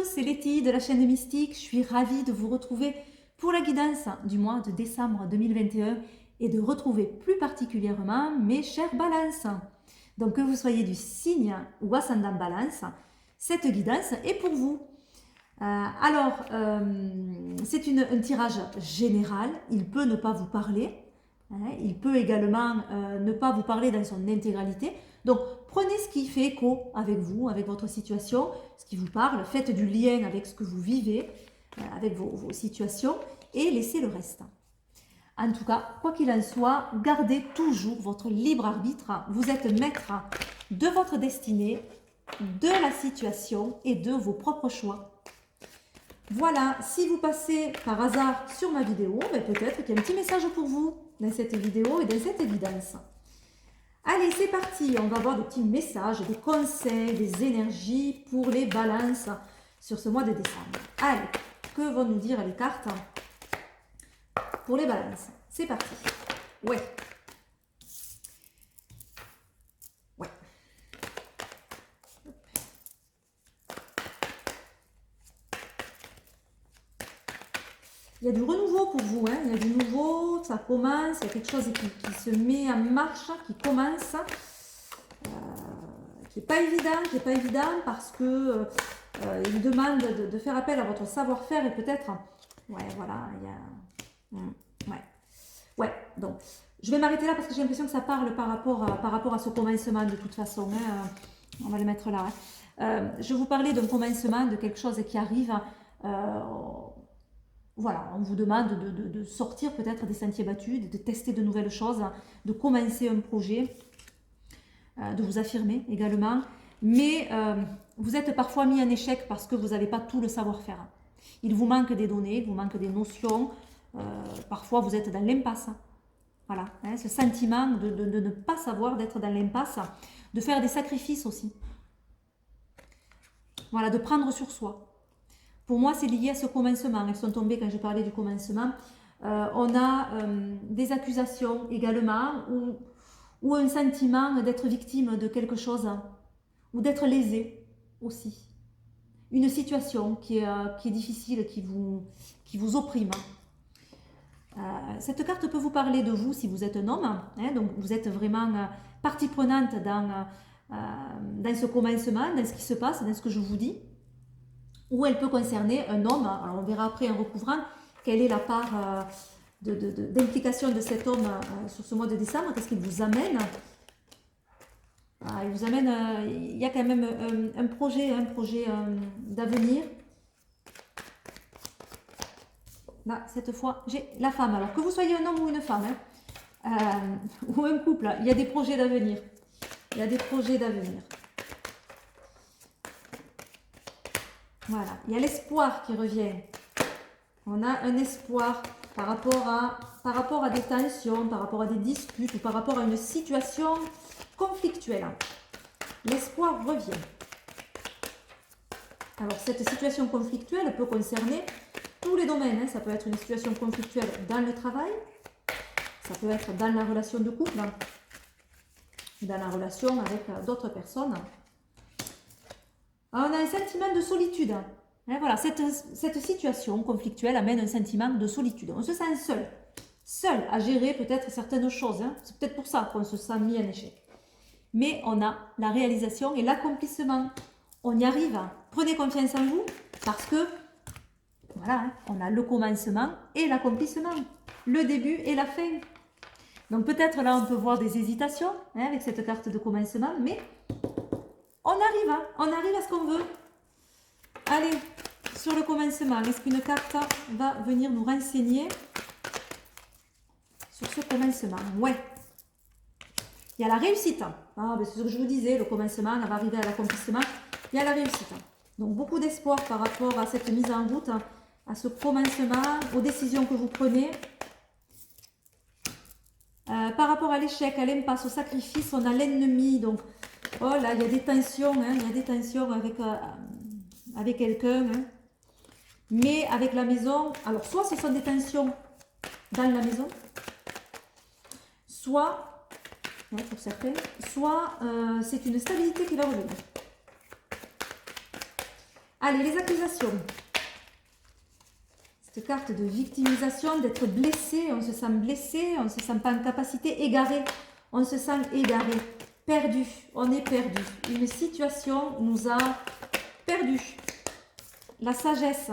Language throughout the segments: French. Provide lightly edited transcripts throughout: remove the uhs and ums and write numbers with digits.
c'est Letty de la chaîne de Mystique. Je suis ravie de vous retrouver pour la guidance du mois de décembre 2021 et de retrouver plus particulièrement mes chères balances. Donc que vous soyez du signe ou ascendant balance, cette guidance est pour vous. C'est un tirage général, il peut ne pas vous parler, hein, il peut également ne pas vous parler dans son intégralité. Donc prenez ce qui fait écho avec vous, avec votre situation, ce qui vous parle, faites du lien avec ce que vous vivez, avec vos situations et laissez le reste. En tout cas, quoi qu'il en soit, gardez toujours votre libre arbitre, vous êtes maître de votre destinée, de la situation et de vos propres choix. Voilà, si vous passez par hasard sur ma vidéo, peut-être qu'il y a un petit message pour vous dans cette vidéo et dans cette guidance. Allez, c'est parti, on va voir des petits messages, des conseils, des énergies pour les balances sur ce mois de décembre. Allez, que vont nous dire les cartes pour les balances? C'est parti. Ouais. Il y a du renouveau pour vous, hein. Il y a du nouveau, ça commence, il y a quelque chose qui se met en marche, qui commence, qui n'est pas évident parce que il demande de faire appel à votre savoir-faire et peut-être, ouais, voilà, il y a, ouais, donc je vais m'arrêter là parce que j'ai l'impression que ça parle par rapport à ce commencement de toute façon, hein. On va le mettre là. Je vous parlais d'un commencement, de quelque chose qui arrive. Voilà, on vous demande de sortir peut-être des sentiers battus, de tester de nouvelles choses, de commencer un projet, de vous affirmer également. Mais vous êtes parfois mis en échec parce que vous n'avez pas tout le savoir-faire. Il vous manque des données, il vous manque des notions. Parfois, vous êtes dans l'impasse. Voilà, hein, ce sentiment de ne pas savoir, d'être dans l'impasse, de faire des sacrifices aussi. Voilà, de prendre sur soi. Pour moi, c'est lié à ce commencement. Elles sont tombées quand je parlais du commencement. On a des accusations également ou un sentiment d'être victime de quelque chose ou d'être lésé aussi. Une situation qui est difficile, qui vous opprime. Cette carte peut vous parler de vous si vous êtes un homme. Hein, donc vous êtes vraiment partie prenante dans ce commencement, dans ce qui se passe, dans ce que je vous dis. Ou elle peut concerner un homme. Alors on verra après en recouvrant quelle est la part d'implication de cet homme sur ce mois de décembre. Qu'est-ce qu'il vous amène? Il vous amène, il y a quand même un projet d'avenir. Là, cette fois, j'ai la femme. Alors que vous soyez un homme ou une femme, hein, ou un couple, il y a des projets d'avenir. Il y a des projets d'avenir. Voilà, il y a l'espoir qui revient. On a un espoir par rapport à des tensions, par rapport à des disputes ou par rapport à une situation conflictuelle. L'espoir revient. Alors, cette situation conflictuelle peut concerner tous les domaines. Hein. Ça peut être une situation conflictuelle dans le travail, ça peut être dans la relation de couple, dans la relation avec d'autres personnes. On a un sentiment de solitude. Et voilà, cette situation conflictuelle amène un sentiment de solitude. On se sent seul à gérer peut-être certaines choses. Hein. C'est peut-être pour ça qu'on se sent mis en échec. Mais on a la réalisation et l'accomplissement. On y arrive. Prenez confiance en vous parce que voilà, hein, on a le commencement et l'accomplissement, le début et la fin. Donc peut-être là on peut voir des hésitations hein, avec cette carte de commencement, mais on arrive à ce qu'on veut. Allez, sur le commencement, est-ce qu'une carte va venir nous renseigner sur ce commencement? Ouais. Il y a la réussite. C'est ce que je vous disais, le commencement, on va arriver à l'accomplissement. Il y a la réussite. Donc beaucoup d'espoir par rapport à cette mise en route, à ce commencement, aux décisions que vous prenez. Par rapport à l'échec, à l'impasse, au sacrifice, on a l'ennemi. Donc, oh là, il y a des tensions, hein, il y a des tensions avec quelqu'un. Hein. Mais avec la maison, alors soit ce sont des tensions dans la maison, soit, hein, pour certains, soit c'est une stabilité qui va revenir. Allez, les accusations. Cette carte de victimisation, d'être blessé, on se sent blessé, on ne se sent pas en capacité, égaré, on se sent égaré, perdu, on est perdu. Une situation nous a perdu. La sagesse,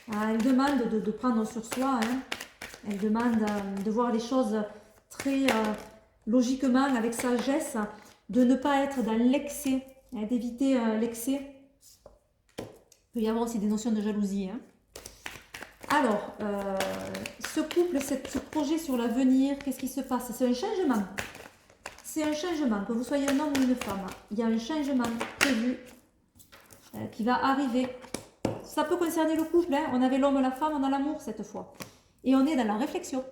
elle demande de prendre sur soi, hein. Elle demande de voir les choses très logiquement, avec sagesse, de ne pas être dans l'excès, hein, d'éviter l'excès. Il peut y avoir aussi des notions de jalousie, hein. Alors, ce couple, ce projet sur l'avenir, qu'est-ce qui se passe? C'est un changement. C'est un changement, que vous soyez un homme ou une femme. Il y a un changement prévu qui va arriver. Ça peut concerner le couple, hein. On avait l'homme et la femme, on a l'amour cette fois. Et on est dans la réflexion.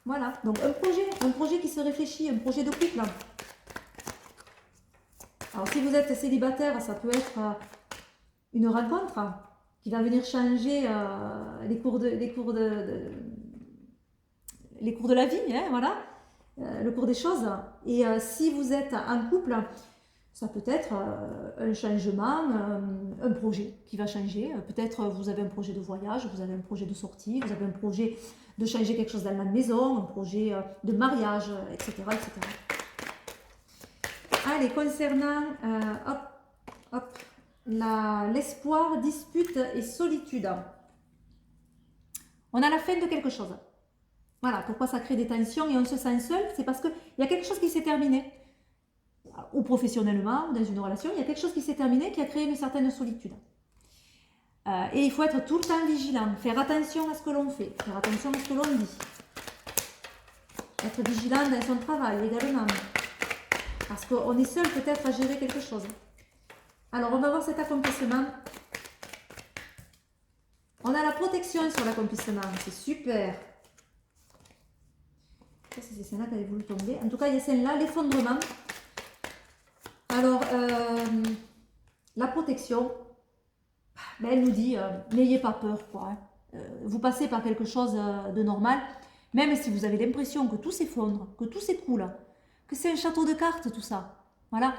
Voilà, donc un projet qui se réfléchit, un projet de couple. Alors si vous êtes célibataire, ça peut être une rencontre qui va venir changer les cours de la vie, hein, voilà, le cours des choses. Et si vous êtes en couple, ça peut être un changement, un projet qui va changer. Peut-être vous avez un projet de voyage, vous avez un projet de sortie, vous avez un projet de changer quelque chose dans la maison, un projet de mariage, etc. etc. Allez, concernant l'espoir, dispute et solitude. On a la fin de quelque chose. Voilà, pourquoi ça crée des tensions et on se sent seul, c'est parce qu'il y a quelque chose qui s'est terminé. Ou professionnellement, ou dans une relation, il y a quelque chose qui s'est terminé, qui a créé une certaine solitude. Et il faut être tout le temps vigilant, faire attention à ce que l'on fait, faire attention à ce que l'on dit. Être vigilant dans son travail également. Parce qu'on est seul peut-être à gérer quelque chose. Alors, on va voir cet accomplissement. On a la protection sur l'accomplissement, c'est super. Ça, c'est celle-là qui avait voulu tomber. En tout cas, il y a celle-là, l'effondrement. Alors, la protection, ben, elle nous dit, n'ayez pas peur, quoi. Vous passez par quelque chose de normal, même si vous avez l'impression que tout s'effondre, que tout s'écroule, que c'est un château de cartes, tout ça. Voilà.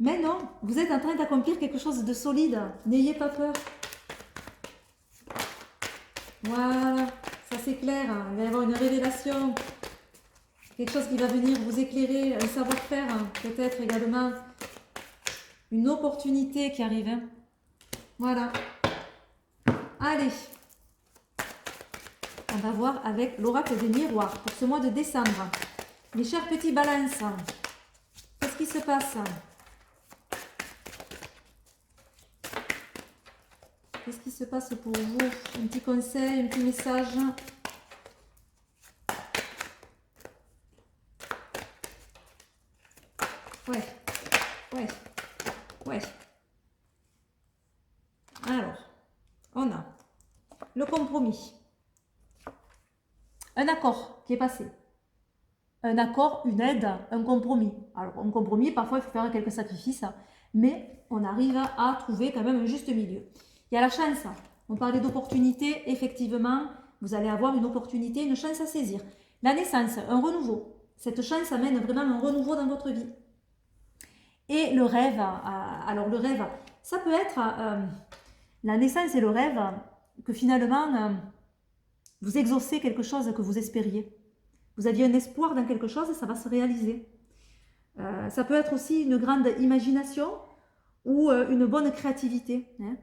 Mais non, vous êtes en train d'accomplir quelque chose de solide. N'ayez pas peur. Voilà, ça c'est clair. Il va y avoir une révélation. Quelque chose qui va venir vous éclairer, un savoir-faire, peut-être également. Une opportunité qui arrive. Hein. Voilà. Allez. On va voir avec l'oracle des miroirs pour ce mois de décembre. Mes chers petits balances, qu'est-ce qui se passe? Qu'est-ce qui se passe pour vous? Un petit conseil, un petit message? Ouais, ouais, ouais. Alors, on a le compromis. Un accord qui est passé. Un accord, une aide, un compromis. Alors, un compromis, parfois, il faut faire quelques sacrifices, mais on arrive à trouver quand même un juste milieu. Il y a la chance. On parlait d'opportunité. Effectivement, vous allez avoir une opportunité, une chance à saisir. La naissance, un renouveau. Cette chance amène vraiment un renouveau dans votre vie. Et le rêve, alors le rêve, ça peut être la naissance et le rêve que finalement, vous exaucez quelque chose que vous espériez. Vous aviez un espoir dans quelque chose et ça va se réaliser. Ça peut être aussi une grande imagination ou une bonne créativité. Hein.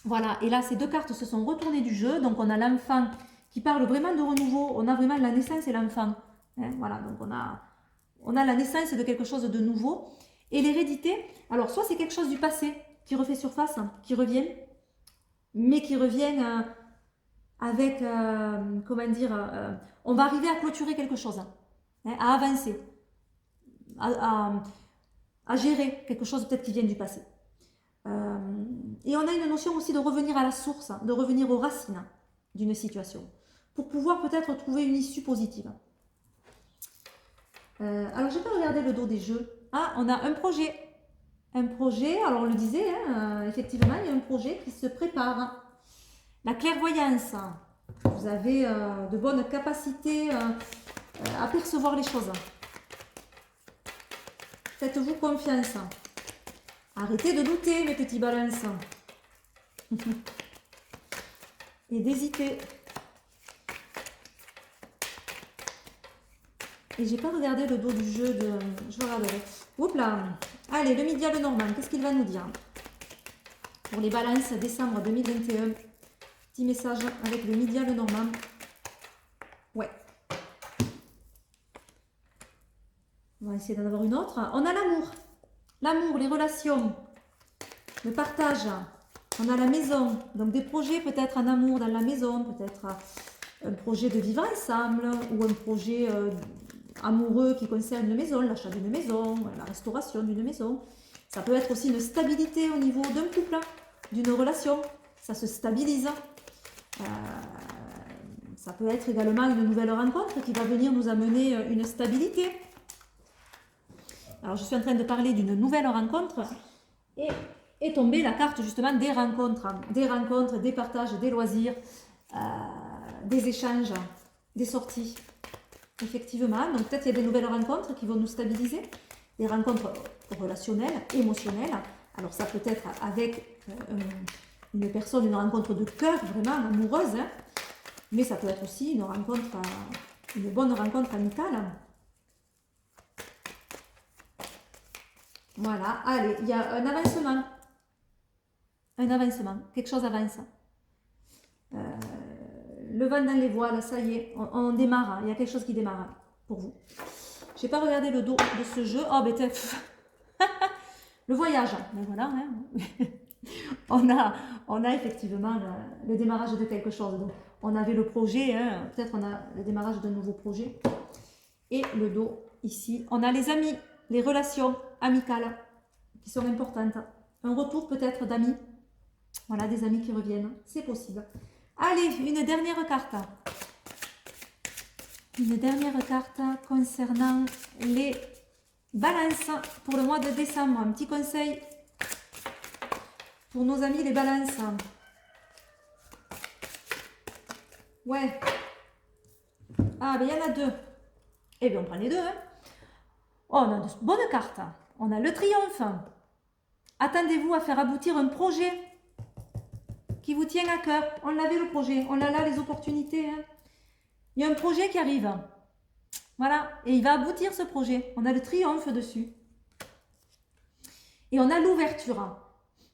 Voilà, et là, ces deux cartes se sont retournées du jeu. Donc, on a l'enfant qui parle vraiment de renouveau. On a vraiment la naissance et l'enfant. Hein, voilà, donc on a la naissance de quelque chose de nouveau. Et l'hérédité, alors, soit c'est quelque chose du passé qui refait surface, qui revient, mais qui revient avec, comment dire, on va arriver à clôturer quelque chose, hein, à avancer, à gérer quelque chose peut-être qui vient du passé. Et on a une notion aussi de revenir à la source, de revenir aux racines d'une situation, pour pouvoir peut-être trouver une issue positive. Alors, je vais regarder le dos des jeux. Ah, on a un projet. Un projet, alors on le disait, hein, effectivement, il y a un projet qui se prépare. La clairvoyance. Vous avez de bonnes capacités à percevoir les choses. Faites-vous confiance. Arrêtez de douter, mes petits balances. Et d'hésiter. Et j'ai pas regardé le dos du jeu de... Je le regarderai. Oups là. Allez, le Midi le Normand, qu'est-ce qu'il va nous dire? Pour les balances, décembre 2021. Petit message avec le Midi le Normand. Ouais. On va essayer d'en avoir une autre. On a l'amour. L'amour, les relations, le partage. On a la maison. Donc des projets peut-être en amour dans la maison, peut-être un projet de vivre ensemble ou un projet amoureux qui concerne une maison, l'achat d'une maison, la restauration d'une maison. Ça peut être aussi une stabilité au niveau d'un couple, d'une relation. Ça se stabilise. Ça peut être également une nouvelle rencontre qui va venir nous amener une stabilité. Alors je suis en train de parler d'une nouvelle rencontre et est tombée la carte justement des rencontres, des partages, des loisirs, des échanges, des sorties. Effectivement, donc peut-être il y a des nouvelles rencontres qui vont nous stabiliser, des rencontres relationnelles, émotionnelles. Alors ça peut être avec une personne, une rencontre de cœur vraiment amoureuse, hein, mais ça peut être aussi une rencontre, une bonne rencontre amicale. Voilà, allez, il y a un avancement. Un avancement, quelque chose avance. Le vent dans les voiles, ça y est, on démarre, il y a quelque chose qui démarre pour vous. Je n'ai pas regardé le dos de ce jeu. Oh, ben le voyage, ben voilà. Hein. on a effectivement le démarrage de quelque chose. Donc, on avait le projet, hein, peut-être on a le démarrage d'un nouveau projet. Et le dos, ici, on a les amis, les relations amicales qui sont importantes. Un retour peut-être d'amis. Voilà, des amis qui reviennent, c'est possible. Allez, une dernière carte. Une dernière carte concernant les balances pour le mois de décembre. Un petit conseil pour nos amis les balances. Ouais. Ah, ben il y en a deux. Eh bien, on prend les deux. Hein. Oh, on a de bonnes cartes. On a le triomphe. Attendez-vous à faire aboutir un projet qui vous tient à cœur. On l'avait le projet, on l'a là les opportunités. Hein. Il y a un projet qui arrive. Voilà, et il va aboutir ce projet. On a le triomphe dessus. Et on a l'ouverture.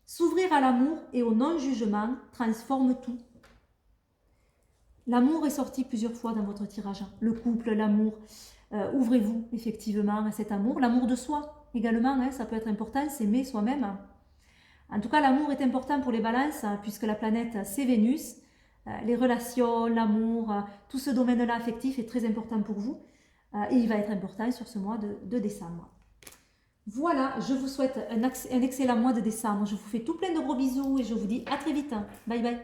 S'ouvrir à l'amour et au non-jugement transforme tout. L'amour est sorti plusieurs fois dans votre tirage. Le couple, l'amour. Ouvrez-vous effectivement à cet amour. L'amour de soi également, hein, ça peut être important, s'aimer soi-même. En tout cas, l'amour est important pour les balances, puisque la planète, c'est Vénus. Les relations, l'amour, tout ce domaine-là affectif est très important pour vous. Et il va être important sur ce mois de décembre. Voilà, je vous souhaite un excellent mois de décembre. Je vous fais tout plein de gros bisous et je vous dis à très vite. Bye bye.